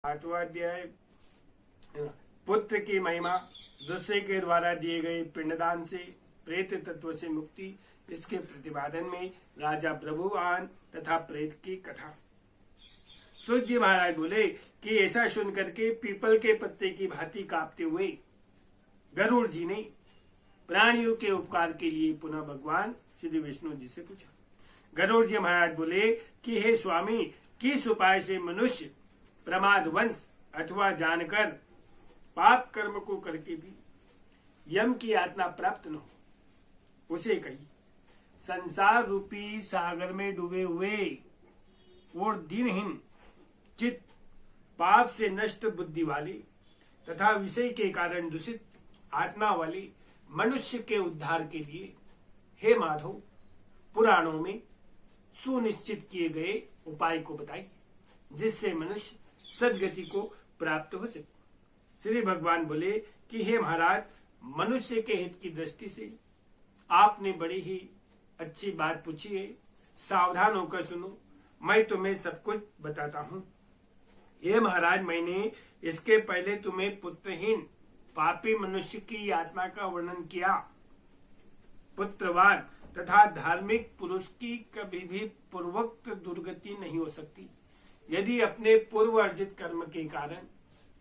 8वां अध्याय। पुत्र की महिमा, दूसरे के द्वारा दिए गए पिंडदान से प्रेत तत्व से मुक्ति, इसके प्रतिपादन में राजा प्रभुवान तथा प्रेत की कथा। सूत जी महाराज बोले कि ऐसा सुन करके पीपल के पत्ते की भांति कांपते हुए गरुड़ जी ने प्राणियों के उपकार के लिए पुनः भगवान श्री विष्णु जी से पूछा। गरुड़ जी महाराज बोले कि हे स्वामी, किस उपाय से मनुष्य प्रमाद वंश अथवा जानकर पाप कर्म को करके भी यम की यातना प्राप्त न हो, उसे कही। संसार रूपी सागर में डूबे हुए और दिनहीन चित, पाप से नष्ट बुद्धि वाले तथा विषय के कारण दूषित आत्मा वाले मनुष्य के उद्धार के लिए हे माधव, पुराणों में सुनिश्चित किए गए उपाय को बताइए, जिससे मनुष्य सदगति को प्राप्त हो सके। श्री भगवान बोले कि हे महाराज, मनुष्य के हित की दृष्टि से आपने बड़ी ही अच्छी बात पूछी है। सावधान होकर सुनो, मैं तुम्हें सब कुछ बताता हूँ। हे महाराज, मैंने इसके पहले तुम्हें पुत्रहीन पापी मनुष्य की आत्मा का वर्णन किया। पुत्रवान तथा धार्मिक पुरुष की कभी भी पूर्वोक्त दुर्गति नहीं हो सकती। यदि अपने पूर्व अर्जित कर्म के कारण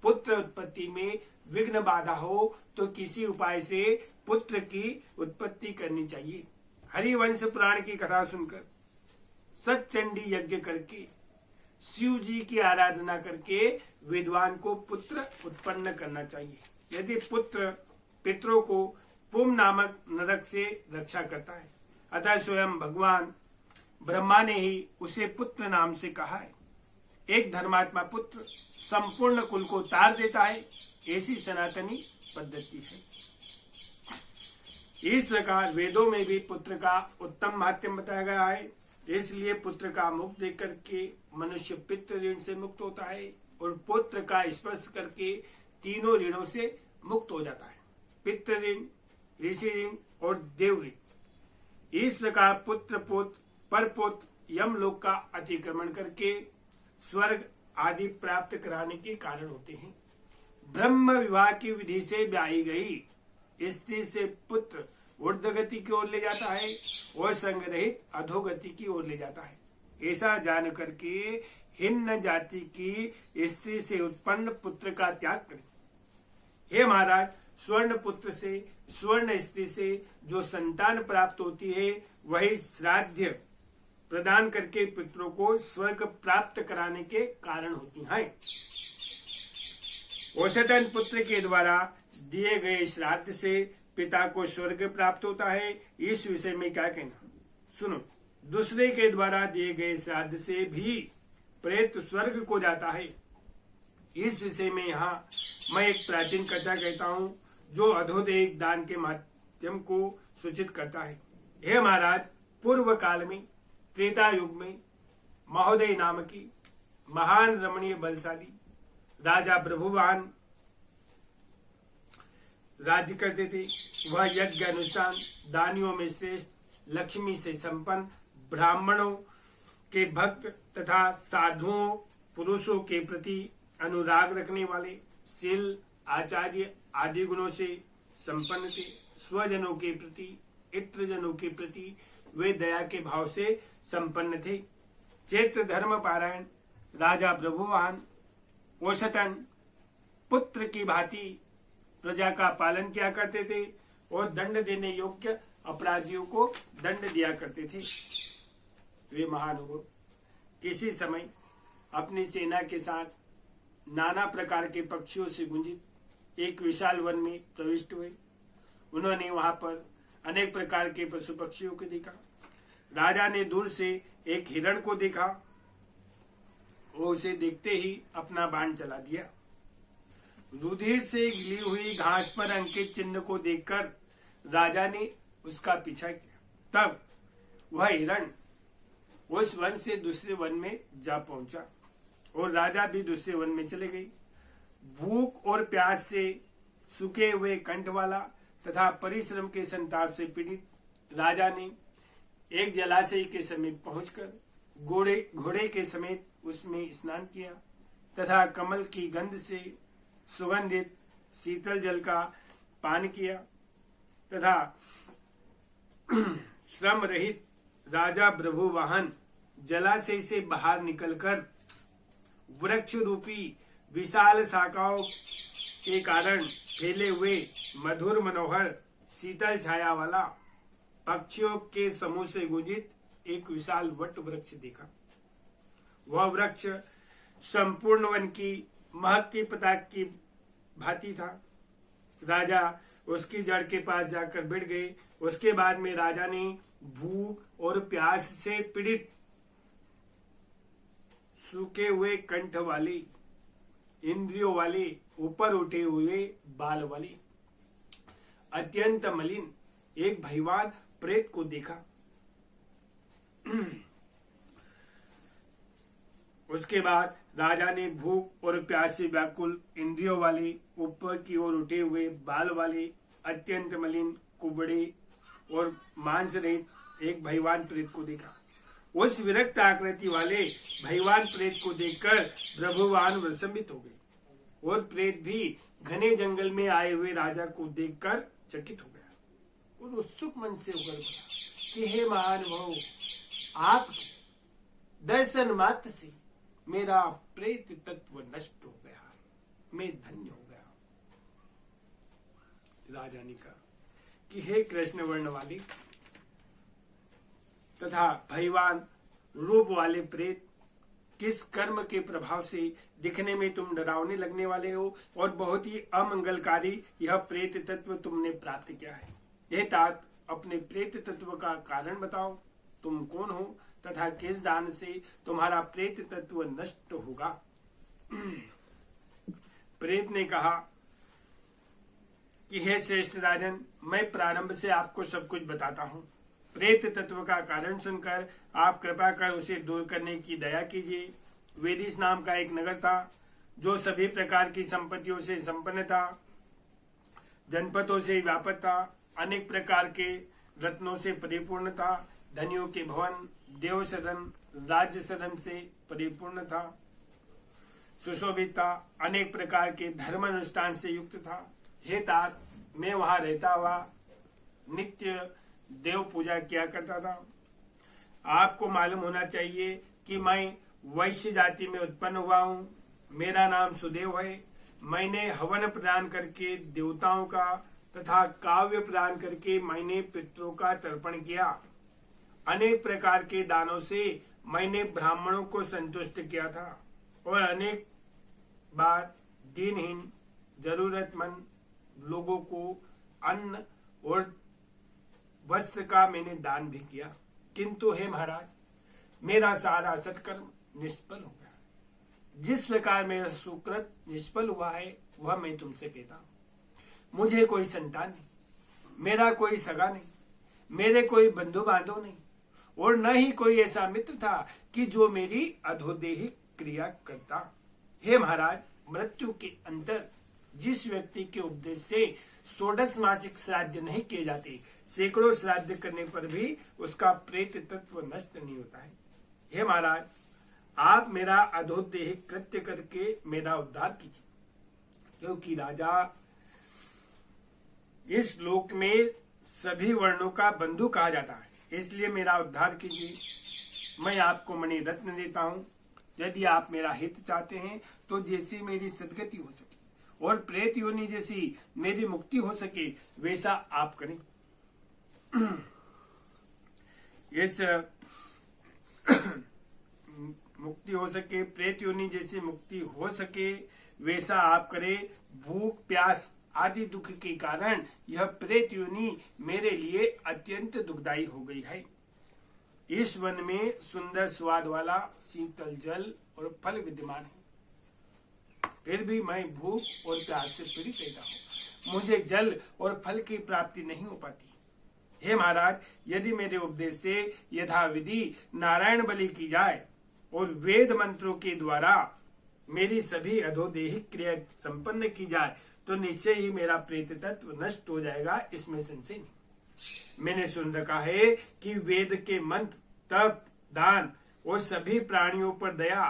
पुत्र उत्पत्ति में विघ्न बाधा हो तो किसी उपाय से पुत्र की उत्पत्ति करनी चाहिए। हरिवंश पुराण की कथा सुनकर, सतचंडी यज्ञ करके, शिव जी की आराधना करके विद्वान को पुत्र उत्पन्न करना चाहिए। यदि पुत्र पितरों को पुम नामक नरक से रक्षा करता है, अतः स्वयं भगवान ब्रह्मा ने ही उसे पुत्र नाम से कहा है। एक धर्मात्मा पुत्र संपूर्ण कुल को तार देता है, ऐसी सनातनी पद्धति है। इस प्रकार वेदों में भी पुत्र का उत्तम माध्यम बताया गया है। इसलिए पुत्र का मुख देख करके मनुष्य पितृ ऋण से मुक्त होता है और पुत्र का स्पर्श करके तीनों ऋणों से मुक्त हो जाता है, पितृ ऋण, ऋषि ऋण और देव ऋण। इस प्रकार पुत्र पुत्र परपुत्र यमलोक का अतिक्रमण करके स्वर्ग आदि प्राप्त कराने के कारण होते हैं। ब्रह्म विवाह की विधि से ब्याही गई स्त्री से पुत्र ऊर्ध्वगति की ओर ले जाता है और संग रहित अधोगति की ओर ले जाता है। ऐसा जान करके हिन्न जाति की स्त्री से उत्पन्न पुत्र का त्याग करें। हे महाराज, स्वर्ण पुत्र से, स्वर्ण स्त्री से जो संतान प्राप्त होती है, वही श्राद्ध प्रदान करके पितरों को स्वर्ग प्राप्त कराने के कारण होती है। औषधन पुत्र के द्वारा दिए गए श्राद्ध से पिता को स्वर्ग प्राप्त होता है। इस विषय में क्या कहना, सुनो। दूसरे के द्वारा दिए गए श्राद्ध से भी प्रेत स्वर्ग को जाता है। इस विषय में यहाँ मैं एक प्राचीन कथा कहता हूँ, जो अधोदेह दान के माध्यम को सूचित करता है। हे महाराज, पूर्व काल में त्रेता युग में महोदय नाम की महान रमणीय बलशाली राजा प्रभुवान राज्य करते थे। वह यज्ञ अनुष्ठान, दानियों में श्रेष्ठ, लक्ष्मी से संपन्न, ब्राह्मणों के भक्त तथा साधुओं पुरुषों के प्रति अनुराग रखने वाले, शील, आचार्य आदि गुणों से संपन्न थे। स्वजनों के प्रति, इत्रजनों के प्रति वे दया के भाव से संपन्न थे। चैत्र धर्म पारायण राजा प्रभुवान औषधन पुत्र की भांति प्रजा का पालन किया करते थे और दंड देने योग्य अपराधियों को दंड दिया करते थे। वे महानुभाव किसी समय अपनी सेना के साथ नाना प्रकार के पक्षियों से गुंजित एक विशाल वन में प्रविष्ट हुए। उन्होंने वहां पर अनेक प्रकार के पशु पक्षियों को देखा। राजा ने दूर से एक हिरण को देखा। वो उसे देखते ही अपना बाण चला दिया। रुधिर से गिली हुई घास पर अंकित चिन्ह को देखकर राजा ने उसका पीछा किया। तब वह हिरण उस वन से दूसरे वन में जा पहुंचा और राजा भी दूसरे वन में चले गए। भूख और प्यास से सूखे हुए कंठ वाला तथा परिश्रम के संताप से पीड़ित राजा ने एक जलाशय के समीप पहुंचकर घोड़े के समेत उसमें स्नान किया तथा कमल की गंध से सुगंधित शीतल जल का पान किया तथा श्रम रहित राजा प्रभु वाहन जलाशय से बाहर निकलकर वृक्ष रूपी विशाल शाखाओं के कारण फैले हुए मधुर मनोहर शीतल छाया वाला पक्षियों के समूह से गुंजित एक विशाल वट वृक्ष देखा। वह वृक्ष संपूर्ण वन की महत्ती पताक की भांति था। राजा उसकी जड़ के पास जाकर बैठ गए। उसके बाद में राजा ने भूख और प्यास से पीड़ित सूखे हुए कंठ वाली, इंद्रियों वाली, ऊपर उठे हुए बाल वाली, अत्यंत मलिन एक भयवान प्रेत को देखा। उसके बाद राजा ने भूख और प्यास से व्याकुल, इंद्रियों वाली, ऊपर की ओर उठे हुए बाल वाले, अत्यंत मलिन, कुबड़े और मांस रहित एक भयवान प्रेत को देखा। उस विरक्त आकृति वाले भयवान प्रेत को देखकर प्रभुवान प्रसन्नित हो गए और प्रेत भी घने जंगल में आए हुए राजा को देखकर चकित हो गया और उत्सुक मन से उगल पड़ा कि हे महानुभाव, आप दर्शन मात्र से मेरा प्रेत तत्व नष्ट हो गया, मैं धन्य हो गया। राजा ने कहा कि हे कृष्ण वर्ण वाली तथा भयवान रूप वाले प्रेत, किस कर्म के प्रभाव से दिखने में तुम डरावने लगने वाले हो और बहुत ही अमंगलकारी यह प्रेत तत्व तुमने प्राप्त किया है। हे तात, अपने प्रेत तत्व का कारण बताओ। तुम कौन हो तथा किस दान से तुम्हारा प्रेत तत्व नष्ट होगा। प्रेत ने कहा कि हे श्रेष्ठ राजन, मैं प्रारंभ से आपको सब कुछ बताता हूँ। प्रेत तत्व का कारण सुनकर आप कृपा कर उसे दूर करने की दया कीजिए। वेदिस नाम का एक नगर था जो सभी प्रकार की संपत्तियों से संपन्न था, जनपदों से व्यापक था, अनेक प्रकार के रत्नों से परिपूर्ण था, धनियों के भवन, देव सदन, राज्य सदन से परिपूर्ण था, सुशोभित था, अनेक प्रकार के धर्म अनुष्ठान से युक्त था। हे तात, मैं वहां रहता हुआ नित्य देव पूजा किया करता था। आपको मालूम होना चाहिए कि मैं वैश्य जाति में उत्पन्न हुआ हूँ। मेरा नाम सुदेव है। मैंने हवन प्रदान करके देवताओं का तथा काव्य प्रदान करके मैंने पितरों का तर्पण किया। अनेक प्रकार के दानों से मैंने ब्राह्मणों को संतुष्ट किया था और अनेक बार दीनहीन, जरूरतमंद लोगों को अन्न और वस्त्र का मैंने दान भी किया। किंतु हे महाराज, मेरा सारा सत्कर्म निष्फल हो गया। जिस प्रकार मेरा सुकृत निष्फल हुआ है वह मैं तुमसे कहता हूँ। मुझे कोई संतान नहीं, मेरा कोई सगा नहीं, मेरे कोई बंधु बांधव नहीं और न ही कोई ऐसा मित्र था कि जो मेरी अधोदेहिक क्रिया करता। हे महाराज, मृत्यु के अंतर जिस व्यक्ति के उपदेश से 16 मासिक श्राद्ध नहीं किए जाते, सैकड़ों श्राद्ध करने पर भी उसका प्रेत तत्व नष्ट नहीं होता है। हे महाराज, आप मेरा अधोदेहिक कृत्य करके मेरा उद्धार कीजिए, क्योंकि राजा इस लोक में सभी वर्णों का बंधु कहा जाता है, इसलिए मेरा उद्धार कीजिए। मैं आपको मणि रत्न देता हूँ। यदि आप मेरा हित चाहते हैं तो जैसी मेरी सदगति हो सके और प्रेत योनि जैसी मेरी मुक्ति हो सके वैसा आप करें। इस मुक्ति हो सके, प्रेत योनि जैसी मुक्ति हो सके वैसा आप करें। भूख, प्यास आदि दुख के कारण यह प्रेत योनि मेरे लिए अत्यंत दुखदायी हो गई है। इस वन में सुंदर स्वाद वाला शीतल जल और फल विद्यमान है, फिर भी मैं भूख और प्यास से पीड़ित रहता हूँ। मुझे जल और फल की प्राप्ति नहीं हो पाती। हे महाराज, यदि मेरे उपदेश से यथाविधि नारायण बलि की जाए और वेद मंत्रों के द्वारा मेरी सभी अधोदेहिक क्रिया संपन्न की जाए तो निश्चय ही मेरा प्रेत तत्व नष्ट हो जाएगा, इसमें संशय नहीं। मैंने सुन रखा है कि वेद के मंत्र, तप, दान और सभी प्राणियों पर दया,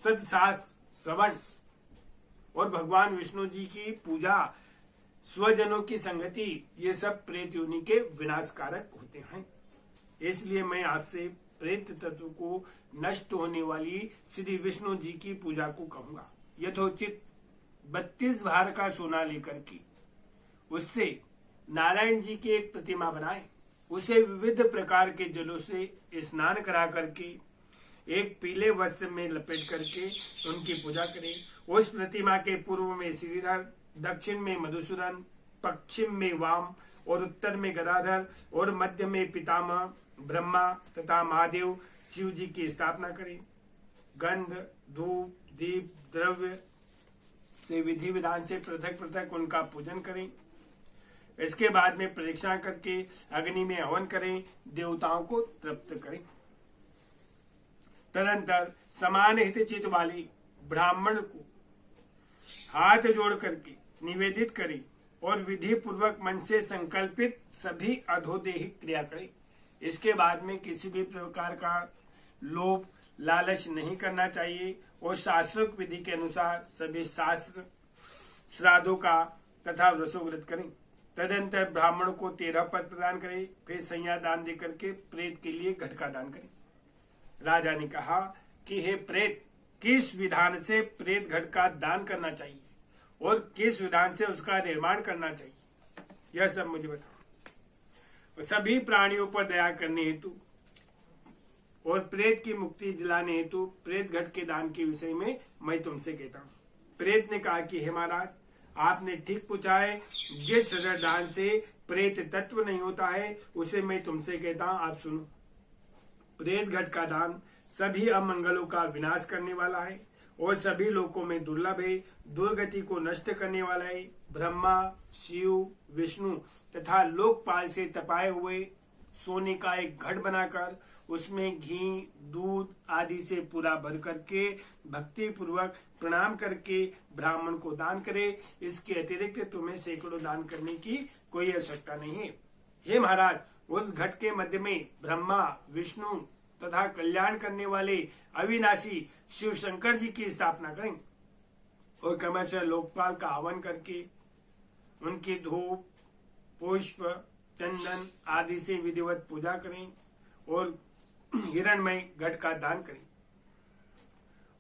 सदशास्त्र, श्रवण और भगवान विष्णु जी की पूजा, स्वजनों की संगति, ये सब प्रेत योनि के विनाशकारक होते हैं। इसलिए मैं आपसे प्रेत तत्व को नष्ट होने वाली श्री विष्णु जी की पूजा को कहूंगा। यथोचित 32 भार का सोना लेकर के उससे नारायण जी की एक प्रतिमा बनाएं, उसे विविध प्रकार के जलों से स्नान करा करके एक पीले वस्त्र में लपेट करके उनकी पूजा करें। उस प्रतिमा के पूर्व में श्रीधर, दक्षिण में मधुसूदन, पश्चिम में वाम और उत्तर में गदाधर और मध्य में पितामह, ब्रह्मा तथा महादेव शिव जी की स्थापना करें। गंध, धूप, दीप, द्रव्य से विधि विधान से पृथक पृथक उनका पूजन करें। इसके बाद में प्रदक्षिणा करके अग्नि में हवन करें, देवताओं को तृप्त करें। तदंतर समान हित चित वाले ब्राह्मण को हाथ जोड़ करके निवेदित करें और विधि पूर्वक मन से संकल्पित सभी अधोदेहिक क्रिया करें। इसके बाद में किसी भी प्रकार का लोभ लालच नहीं करना चाहिए और शास्त्रोक्त विधि के अनुसार सभी शास्त्र श्राद्धों का तथा व्रतोव्रत करें। तदंतर ब्राह्मण को 13 पद प्रदान करें, फिर संज्ञा दान देकर के प्रेत के लिए घट का दान करें। राजा ने कहा कि हे प्रेत, किस विधान से प्रेत घट का दान करना चाहिए और किस विधान से उसका निर्माण करना चाहिए, यह सब मुझे बताओ। सभी प्राणियों पर दया करने हेतु और प्रेत की मुक्ति दिलाने हेतु प्रेत घट के दान के विषय में मैं तुमसे कहता हूँ। प्रेत ने कहा कि हे महाराज, आपने ठीक पूछा है। जिस दान से प्रेत तत्व नहीं होता है उसे मैं तुमसे कहता हूँ, आप सुनो। प्रेत घट का दान सभी अमंगलों का विनाश करने वाला है और सभी लोकों में दुर्लभ है, दुर्गति को नष्ट करने वाला है। ब्रह्मा, शिव, विष्णु तथा लोकपाल से तपाए हुए सोने का एक घट बनाकर उसमें घी, दूध आदि से पूरा भर करके भक्ति पूर्वक प्रणाम करके ब्राह्मण को दान करे। इसके अतिरिक्त तुम्हें सैकड़ों दान करने की कोई आवश्यकता नहीं है। हे महाराज, उस घट के मध्य में ब्रह्मा, विष्णु तथा कल्याण करने वाले अविनाशी शिव शंकर जी की स्थापना करें और क्रमशः लोकपाल का हवन करके उनकी धूप, पुष्प, चंदन आदि से विधिवत पूजा करें और हिरणमय घट का दान करें।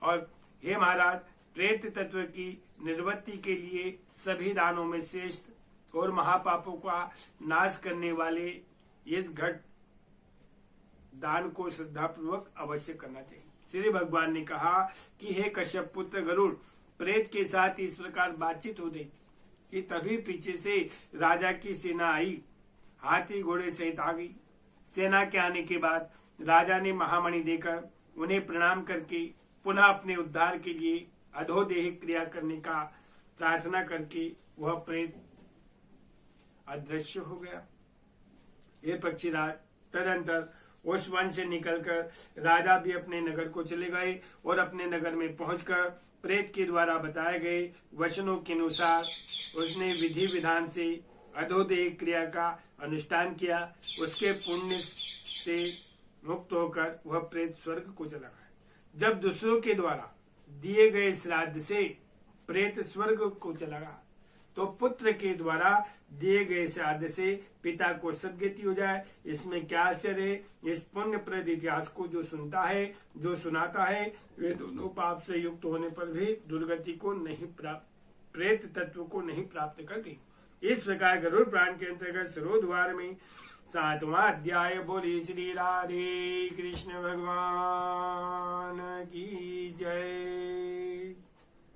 और हे महाराज, प्रेत तत्व की निर्वृत्ति के लिए सभी दानों में श्रेष्ठ और महापापों का नाश करने वाले इस घट दान को श्रद्धा पूर्वक अवश्य करना चाहिए। श्री भगवान ने कहा कि हे कश्यप पुत्र गरुड़, प्रेत के साथ इस प्रकार बातचीत हो गई कि तभी पीछे से राजा की सेना आई, हाथी घोड़े सहित आ गई। सेना के आने के बाद राजा ने महामणि देकर उन्हें प्रणाम करके पुनः अपने उद्धार के लिए अधोदेहिक क्रिया करने का प्रार्थना करके वह प्रेत अदृश्य हो गया। ये पक्षीराज, तदंतर उस वन से निकलकर राजा भी अपने नगर को चले गए और अपने नगर में पहुंचकर प्रेत के द्वारा बताए गए वचनों के अनुसार उसने विधि विधान से अधोदेहिक क्रिया का अनुष्ठान किया। उसके पुण्य से मुक्त होकर वह प्रेत स्वर्ग को चला गया। जब दूसरों के द्वारा दिए गए श्राद्ध से प्रेत स्वर्ग को चला गया तो पुत्र के द्वारा दिए गए श्राद्ध से पिता को सद्गति हो जाए। इसमें क्या आश्चर्य है। इस पुण्यप्रद इतिहास को जो सुनता है, जो सुनाता है, वे दोनों पाप से युक्त होने पर भी दुर्गति को नहीं प्राप्त, प्रेत तत्व को नहीं प्राप्त करती। इस प्रकार गरुड़ पुराण के अंतर्गत सरोद्वार में 7वां अध्याय। बोली श्री राधे कृष्ण भगवान की।